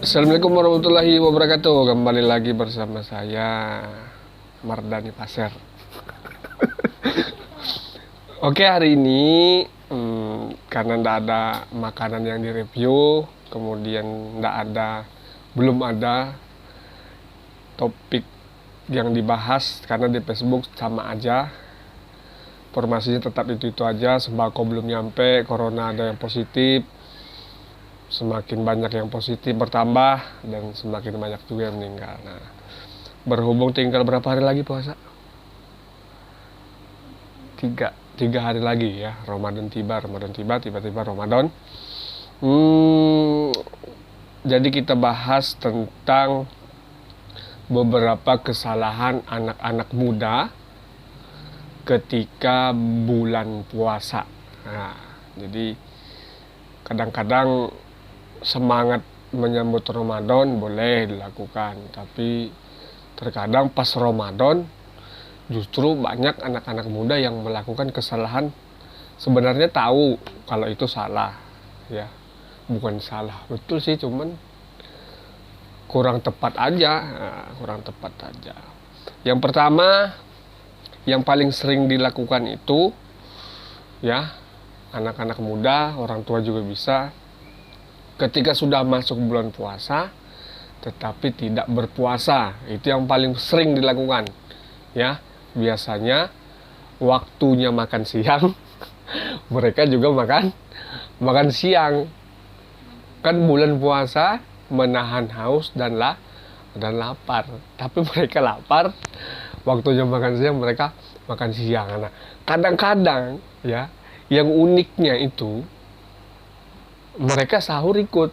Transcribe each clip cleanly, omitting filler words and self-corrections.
Assalamualaikum warahmatullahi wabarakatuh. Kembali lagi bersama saya Mardani Pasir. Oke, hari ini karena tidak ada makanan yang direview, kemudian belum ada topik yang dibahas karena di Facebook sama aja, informasinya tetap itu aja. Sembako belum nyampe, corona ada yang positif, semakin banyak yang positif bertambah dan semakin banyak juga yang meninggal. Nah, berhubung tinggal berapa hari lagi puasa? Tiga hari lagi ya, Ramadan tiba tiba-tiba Ramadan. Jadi kita bahas tentang beberapa kesalahan anak-anak muda ketika bulan puasa. Nah, jadi kadang-kadang semangat menyambut Ramadan boleh dilakukan, tapi terkadang pas Ramadan justru banyak anak-anak muda yang melakukan kesalahan. Sebenarnya tahu kalau itu salah ya, bukan salah betul sih, cuman kurang tepat aja. Yang pertama, yang paling sering dilakukan itu ya, anak-anak muda, orang tua juga bisa, ketika sudah masuk bulan puasa tetapi tidak berpuasa. Itu yang paling sering dilakukan ya. Biasanya waktunya makan siang mereka juga makan siang. Kan bulan puasa menahan haus dan lapar, tapi mereka lapar, waktunya makan siang mereka makan siang. Nah, kadang-kadang ya, yang uniknya itu mereka sahur ikut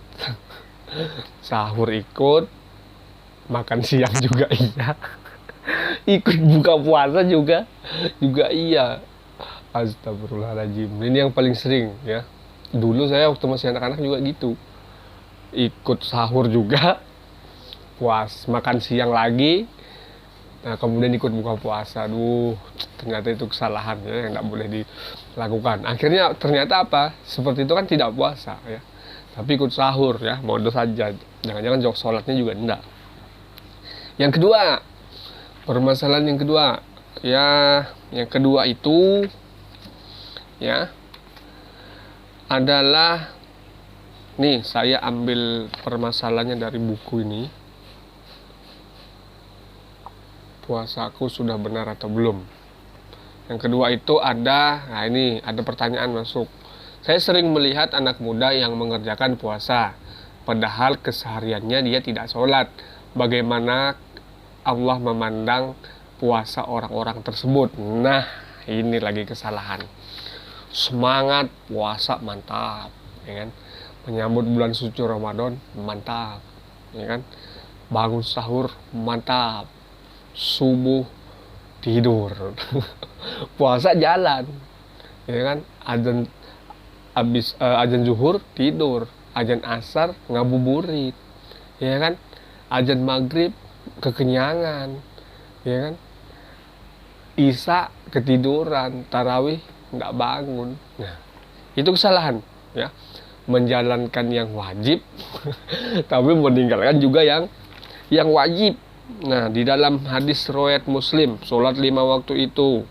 makan siang juga iya, ikut buka puasa juga iya. Astagfirullahaladzim, ini yang paling sering ya. Dulu saya waktu masih anak-anak juga gitu, ikut sahur juga, makan siang lagi, nah kemudian ikut buka puasa. Ternyata itu kesalahan ya, yang tidak boleh dilakukan. Akhirnya ternyata apa? Seperti itu kan tidak puasa ya, tapi ikut sahur ya, modus saja. Jangan-jangan jauh sholatnya juga enggak. Yang kedua, permasalahan yang kedua ya, yang kedua itu ya adalah, nih saya ambil permasalahannya dari buku ini, puasaku sudah benar atau belum. Yang kedua itu nah ini ada pertanyaan masuk. Saya sering melihat anak muda yang mengerjakan puasa, padahal kesehariannya dia tidak sholat. Bagaimana Allah memandang puasa orang-orang tersebut? Nah, ini lagi kesalahan. Semangat puasa mantap, ya kan? Menyambut bulan suci Ramadan mantap, ya kan? Bangun sahur mantap, subuh tidur, puasa jalan, ya kan? Azan zuhur tidur, azan asar ngabuburit, ya kan? Azan maghrib kekenyangan, ya kan? Isya ketiduran, tarawih nggak bangun. Nah, itu kesalahan ya, menjalankan yang wajib tapi meninggalkan juga yang wajib. Nah, di dalam hadis riwayat Muslim, sholat 5 waktu itu,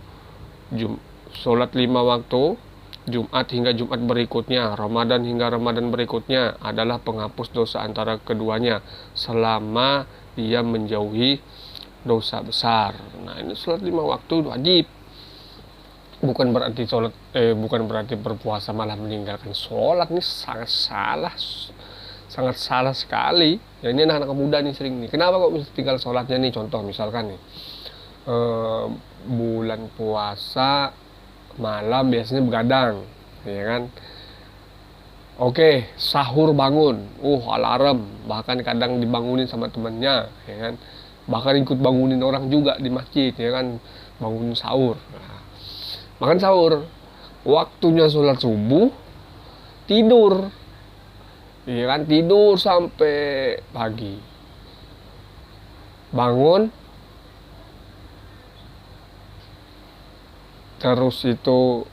sholat 5 waktu Jumat hingga Jumat berikutnya, Ramadan hingga Ramadan berikutnya adalah penghapus dosa antara keduanya selama dia menjauhi dosa besar. Nah, ini sholat 5 waktu wajib. Bukan berarti berpuasa malah meninggalkan sholat. Ini sangat salah sekali ya. Ini anak-anak muda nih sering nih, kenapa kok bisa tinggal sholatnya nih? Contoh misalkan nih, bulan puasa malam biasanya begadang, ya kan? Oke, sahur bangun, alarm, bahkan kadang dibangunin sama temennya, ya kan? Bahkan ikut bangunin orang juga di masjid, ya kan? Bangunin sahur. Nah, makan sahur, waktunya sholat subuh, tidur, ya kan? Tidur sampai pagi, bangun, terus itu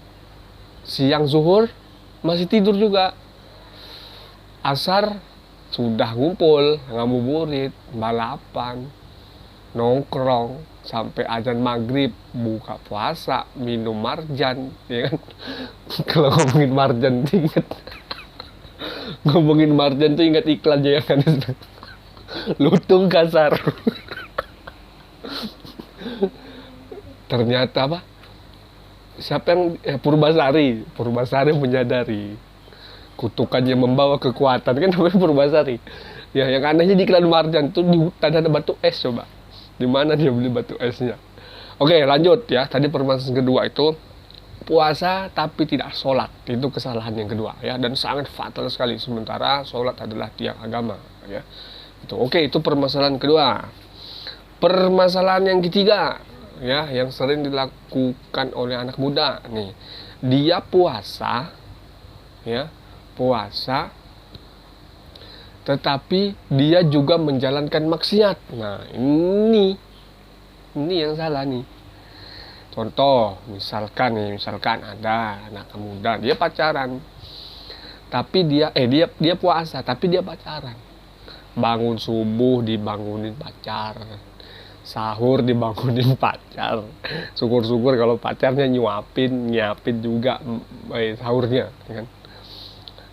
siang zuhur masih tidur juga, asar sudah ngumpul ngabuburit, balapan, nongkrong sampai azan maghrib, buka puasa, minum marjan, ya kan? Kalau ngomongin marjan tuh inget ngomongin marjan tuh ingat iklannya ya kan. Lutung kasar. Ternyata apa, siapa yang Purbasari menyadari kutukannya membawa kekuatan, kan namanya Purbasari ya. Yang anehnya di iklan marjan tuh di hutan ada batu es. Coba di mana dia beli batu esnya? Oke, lanjut ya. Tadi permasalahan kedua itu puasa tapi tidak sholat, itu kesalahan yang kedua ya, dan sangat fatal sekali. Sementara sholat adalah tiang agama ya. Itu oke, itu permasalahan kedua. Permasalahan yang ketiga ya, yang sering dilakukan oleh anak muda nih, dia puasa ya, puasa tetapi dia juga menjalankan maksiat. Nah, ini yang salah nih. Contoh, misalkan ada anak muda, dia pacaran, tapi dia puasa, tapi dia pacaran. Bangun subuh dibangunin pacar, sahur dibangunin pacar. Syukur-syukur kalau pacarnya nyiapin juga sahurnya, ya kan.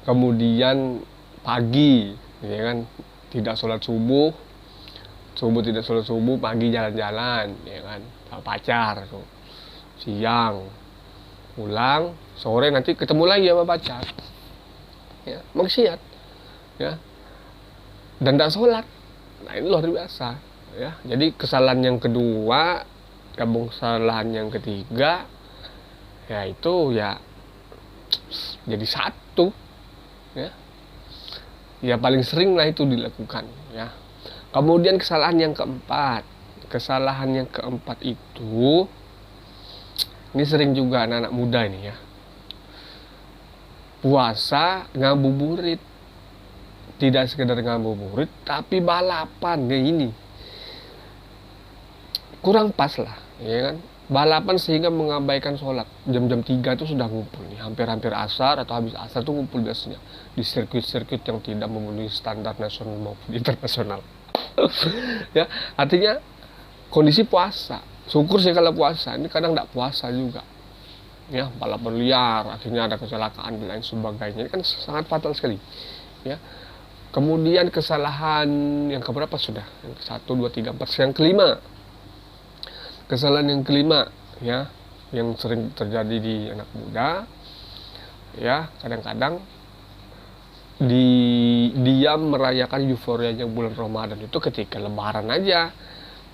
Kemudian pagi, ya kan, tidak sholat subuh, pagi jalan-jalan, ya kan, sama pacar tuh. Siang pulang, sore nanti ketemu lagi sama pacar ya, maksiat ya, dan tidak sholat. Nah, ini luar biasa ya. Jadi kesalahan yang kedua gabung kesalahan yang ketiga ya, itu ya jadi satu ya paling sering lah itu dilakukan ya. Kemudian kesalahan yang keempat itu ini sering juga anak-anak muda ini ya, puasa ngabuburit, tidak sekedar ngabuburit tapi balapan. Ya ini kurang pas lah ya kan, balapan sehingga mengabaikan sholat. Jam-jam 3 itu sudah ngumpul nih, hampir-hampir asar atau habis asar tuh ngumpul biasanya di sirkuit-sirkuit yang tidak memenuhi standar nasional maupun internasional. Ya, artinya kondisi puasa, syukur sih kalau puasa, ini kadang tidak puasa juga ya, balapan liar, akhirnya ada kecelakaan dan lain sebagainya. Ini kan sangat fatal sekali ya. Kemudian kesalahan yang keberapa sudah? Yang 1, 2, 3, 4, yang kelima. Kesalahan yang kelima ya, yang sering terjadi di anak muda ya, kadang-kadang dia merayakan euforianya bulan Ramadan itu ketika lebaran aja.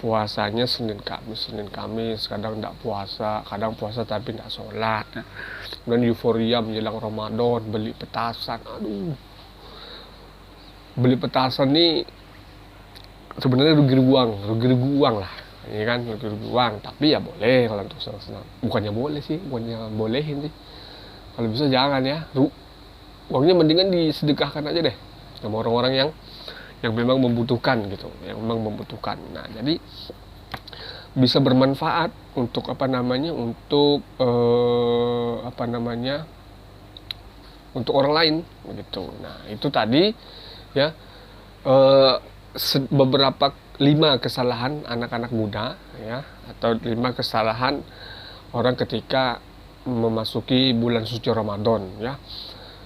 Puasanya Senin Kamis, kadang tidak puasa, kadang puasa tapi tidak sholat. Dan euforia menjelang Ramadan, beli petasan. Aduh, beli petasan nih sebenarnya rugi uang lah, ya kan, rugi uang. Tapi ya boleh kalau untuk senang-senang. Bukannya bolehin sih. Kalau bisa jangan ya. Uangnya mendingan disedekahkan aja deh sama orang-orang yang memang membutuhkan gitu, Nah, jadi bisa bermanfaat untuk untuk orang lain gitu. Nah, itu tadi ya, beberapa 5 kesalahan anak-anak muda ya, atau 5 kesalahan orang ketika memasuki bulan suci Ramadan ya.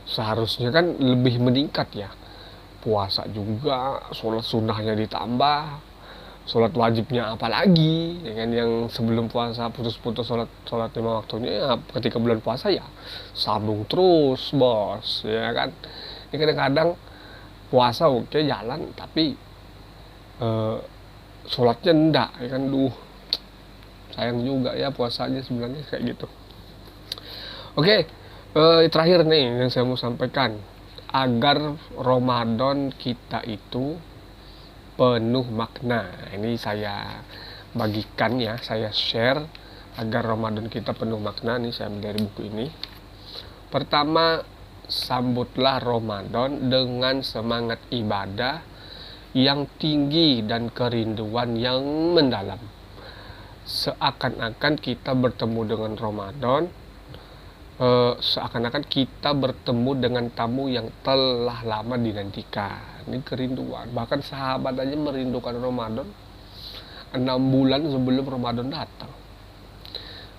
Seharusnya kan lebih meningkat ya, puasa juga, sholat sunnahnya ditambah, sholat wajibnya apalagi ya kan, yang sebelum puasa putus-putus sholat 5 waktunya ya, ketika bulan puasa ya sambung terus bos ya kan. Ini kadang-kadang puasa oke jalan, tapi sholatnya enggak ya kan. Sayang juga ya puasanya sebenarnya kayak gitu. Oke, terakhir nih yang saya mau sampaikan, agar Ramadan kita itu penuh makna. Ini saya bagikan ya, saya share agar Ramadan kita penuh makna. Nih saya ambil dari buku ini. Pertama, sambutlah Ramadan dengan semangat ibadah yang tinggi dan kerinduan yang mendalam. Seakan-akan kita bertemu dengan Ramadan, seakan-akan kita bertemu dengan tamu yang telah lama dinantikan ini kerinduan. Bahkan sahabat aja merindukan Ramadan 6 bulan sebelum Ramadan datang.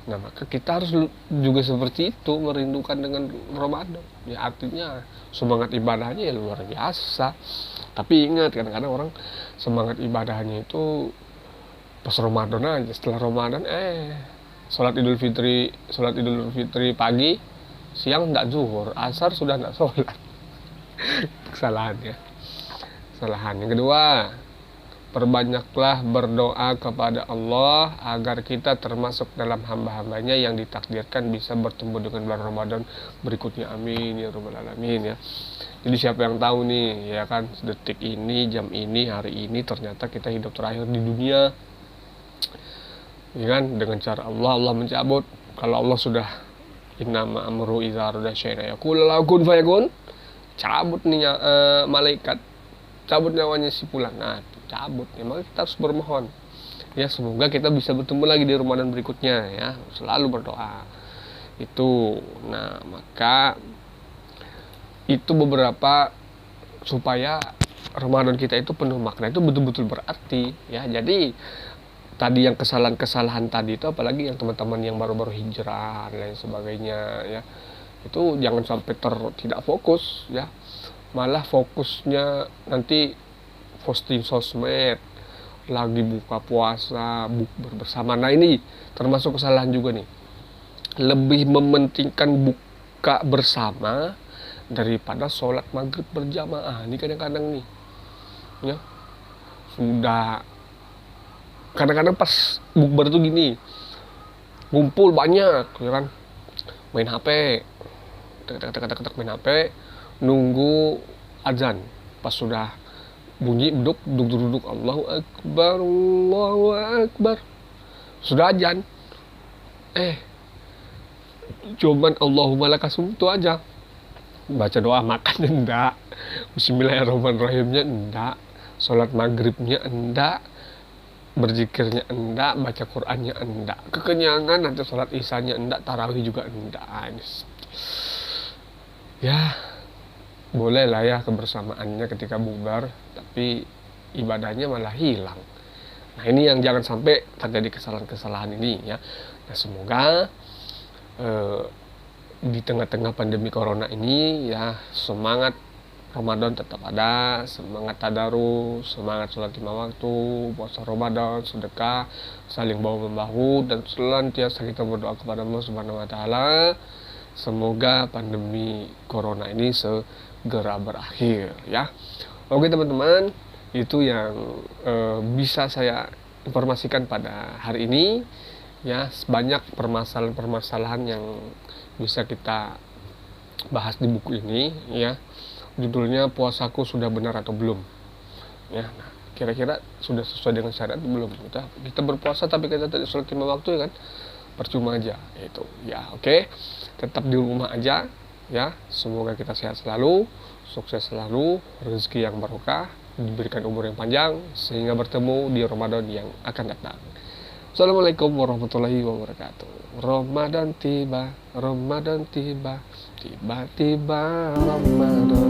Nah, maka kita harus juga seperti itu, merindukan dengan Ramadan. Ya artinya semangat ibadahnya ya luar biasa. Tapi ingat, kadang-kadang orang semangat ibadahnya itu pas Ramadan aja. Setelah Ramadan sholat Idul Fitri pagi, siang enggak zuhur, asar sudah enggak sholat. Kesalahannya. Kesalahan yang kedua, perbanyaklah berdoa kepada Allah agar kita termasuk dalam hamba-hambanya yang ditakdirkan bisa bertemu dengan bulan Ramadan berikutnya. Amin ya rabbal alamin ya. Jadi siapa yang tahu nih ya kan, detik ini, jam ini, hari ini ternyata kita hidup terakhir di dunia, ya kan, dengan cara Allah mencabut. Kalau Allah sudah innama amru idza arada syai'an yaqulu lahu kun fayakun, cabut nih malaikat, cabut nyawanya si fulan. Nah, cabut ya, maka kita harus bermohon ya, semoga kita bisa bertemu lagi di Ramadan berikutnya ya, selalu berdoa itu. Nah, maka itu beberapa supaya Ramadan kita itu penuh makna, itu betul-betul berarti ya. Jadi tadi yang kesalahan tadi itu, apalagi yang teman-teman yang baru-baru hijrah dan lain sebagainya ya, itu jangan sampai tidak fokus ya, malah fokusnya nanti posting sosmed, lagi buka puasa, bukber bersama. Nah, ini termasuk kesalahan juga nih, lebih mementingkan buka bersama daripada sholat maghrib berjamaah. Ini kadang-kadang nih ya, sudah kadang-kadang pas bukber tuh gini, ngumpul banyak ya kan, main HP, tek main HP, nunggu azan. Pas sudah bunyi duduk Allahu Akbar, sudah azan, cuman Allahumma lakasum itu aja, baca doa makan enggak, bismillahirrahmanirrahimnya enggak, sholat maghribnya enggak, berzikirnya enggak, baca Qur'annya enggak, kekenyangan nanti sholat isyanya enggak, tarawih juga enggak. Ya boleh lah ya kebersamaannya ketika bubar, tapi ibadahnya malah hilang. Nah, ini yang jangan sampai terjadi kesalahan-kesalahan ini ya. Nah, semoga di tengah-tengah pandemi corona ini ya, semangat Ramadan tetap ada, semangat tadarus, semangat sholat 5 waktu, puasa Ramadan, sedekah, saling bahu-membahu, dan senantiasa kita berdoa kepada Allah Subhanahu wa taala. Semoga pandemi corona ini segera berakhir ya. Oke teman-teman, itu yang bisa saya informasikan pada hari ini ya. Banyak permasalahan-permasalahan yang bisa kita bahas di buku ini ya. Judulnya puasaku sudah benar atau belum ya. Nah, kira-kira sudah sesuai dengan syariat belum? Kita berpuasa tapi kita tidak sholat 5 waktu ya kan, percuma aja itu ya. Oke, tetap di rumah aja ya. Semoga kita sehat selalu, sukses selalu, rezeki yang barokah, diberikan umur yang panjang sehingga bertemu di Ramadan yang akan datang. Assalamualaikum warahmatullahi wabarakatuh. Ramadan tiba, tiba-tiba Ramadan.